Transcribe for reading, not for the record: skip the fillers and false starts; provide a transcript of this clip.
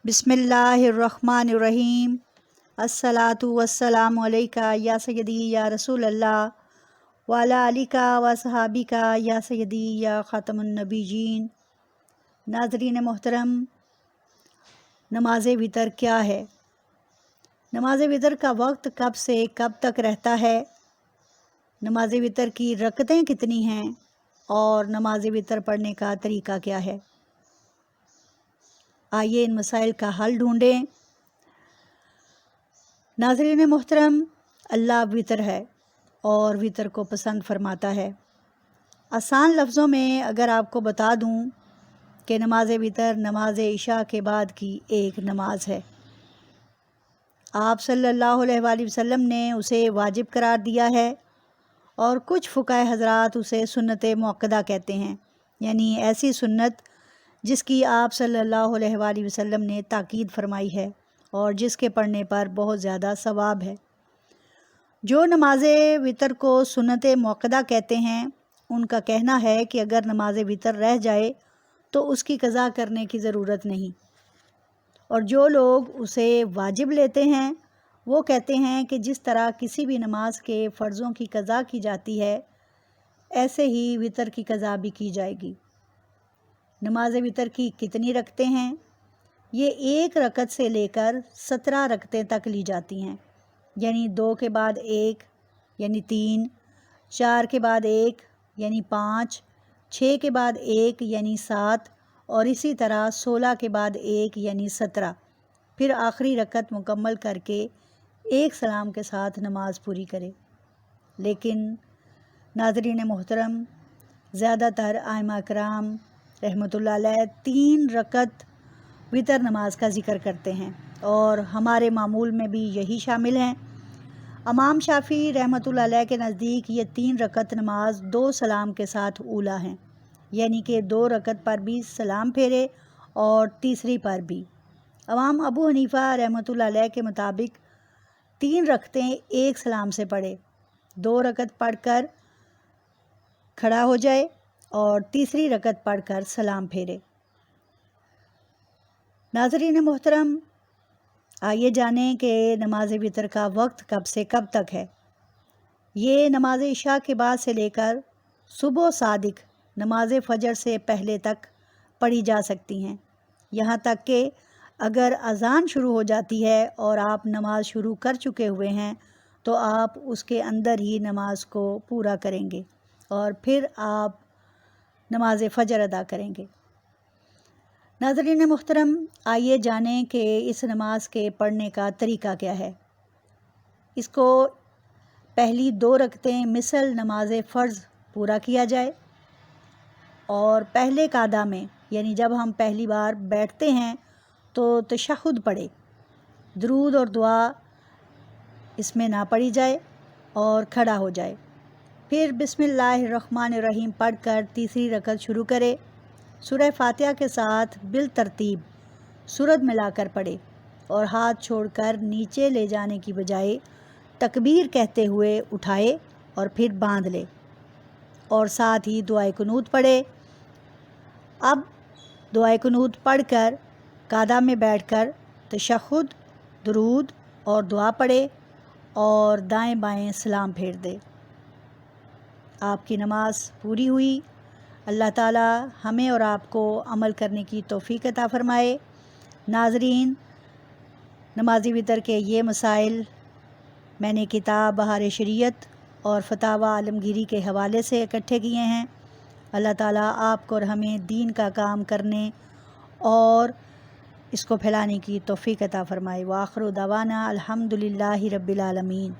बिस्मिल्लाहिर्रहमानिर्रहीम। अस्सलातु वस्सलामु अलैका या सय्यदी या रसूल अल्लाह वाला अलिका व सहाबिका या सय्यदी या ख़ातमुन नबीयीन। नाज़रीन मोहतरम, नमाज वितर क्या है? नमाज वितर का वक्त कब से कब तक रहता है? नमाज वितर की रकतें कितनी हैं और नमाज वितर पढ़ने का तरीका क्या है? आइए इन मसाइल का हल ढूंढें। नाज़रीन मोहतरम, अल्लाह वितर है और वितर को पसंद फरमाता है। आसान लफ्ज़ों में अगर आपको बता दूं कि नमाज वितर नमाज इशा के बाद की एक नमाज है। आप सल्लल्लाहु अलैहि वसल्लम ने उसे वाजिब करार दिया है और कुछ फ़ुक़हा हज़रात उसे सुन्नत मुअक्कदा कहते हैं, यानी ऐसी सुन्नत जिसकी आप सल्लल्लाहु अलैहि वसल्लम ने ताकीद फरमाई है और जिसके पढ़ने पर बहुत ज़्यादा सवाब है। जो नमाज वितर को सुन्नत मुअक्कदा कहते हैं, उनका कहना है कि अगर नमाज वितर रह जाए तो उसकी क़ज़ा करने की ज़रूरत नहीं, और जो लोग उसे वाजिब लेते हैं वो कहते हैं कि जिस तरह किसी भी नमाज के फ़र्ज़ों की क़ज़ा की जाती है, ऐसे ही वितर की क़ज़ा भी की जाएगी। नमाज वितर की कितनी रकतें हैं? ये एक रकत से लेकर 17 रकतें तक ली जाती हैं, यानी 2 के बाद 1 यानी 3, 4 के बाद 1 यानी 5, 6 के बाद 1 यानी 7 और इसी तरह 16 के बाद 1 यानी 17। फिर आखिरी रकत मुकम्मल करके एक सलाम के साथ नमाज पूरी करे। लेकिन नाज़रीन मोहतरम, ज़्यादातर आइमा कराम रहमतुल्लाह अलैह 3 रकत वितर नमाज का ज़िक्र करते हैं और हमारे मामूल में भी यही शामिल हैं। इमाम शाफ़ी रहमतुल्लाह अलैह के नज़दीक ये 3 रकत नमाज 2 सलाम के साथ ऊला हैं, यानी कि 2 रकत पर भी सलाम फेरे और तीसरी पर भी। इमाम अबू हनीफ़ा रहमतुल्लाह अलैह के मुताबिक 3 रकतें एक सलाम से पढ़े, 2 रकत पढ़कर खड़ा हो जाए और तीसरी रकत पढ़कर सलाम फेरे। नाज़रीन मोहतरम, आइए जानें कि नमाज वितर का वक्त कब से कब तक है। ये नमाज इशा के बाद से लेकर सुबह सादिक नमाज फ़जर से पहले तक पढ़ी जा सकती हैं, यहाँ तक कि अगर अज़ान शुरू हो जाती है और आप नमाज शुरू कर चुके हुए हैं तो आप उसके अंदर ही नमाज को पूरा करेंगे और फिर आप नमाज फ़जर अदा करेंगे। नाज़रीन मुहतरम, आइए जानें कि इस नमाज के पढ़ने का तरीका क्या है। इसको पहली 2 रकतें मिसल नमाज फ़र्ज़ पूरा किया जाए और पहले कादा में, यानी जब हम पहली बार बैठते हैं तो तशहुद पढ़े, दुरूद और दुआ इसमें ना पढ़ी जाए और खड़ा हो जाए। फिर बिस्मिल्लाहिर्रहमानिर्रहीम पढ़कर तीसरी रकत शुरू करे। सूरह फातिहा के साथ बिल तरतीब सूरत मिलाकर पढ़े और हाथ छोड़कर नीचे ले जाने की बजाय तकबीर कहते हुए उठाए और फिर बांध ले और साथ ही दुआए कुनूत पढ़े। अब दुआए कुनूत पढ़कर कादा में बैठकर तशहुद, दुरूद और दुआ पढ़े और दाएं बाएं सलाम फेर दे। आपकी नमाज पूरी हुई। अल्लाह ताला हमें और आपको अमल करने की तौफीक अता फ़रमाए। नाज़रीन, नमाज़ी वितर के ये मसाइल मैंने किताब बहार शरीयत और फ़तावा आलमगीरी के हवाले से इकट्ठे किए हैं। अल्लाह ताला आपको और हमें दीन का काम करने और इसको फैलाने की तौफीक अता फ़रमाए। व आखिरु दवाना अल्हम्दुलिल्लाहि रब्बिल आलमीन।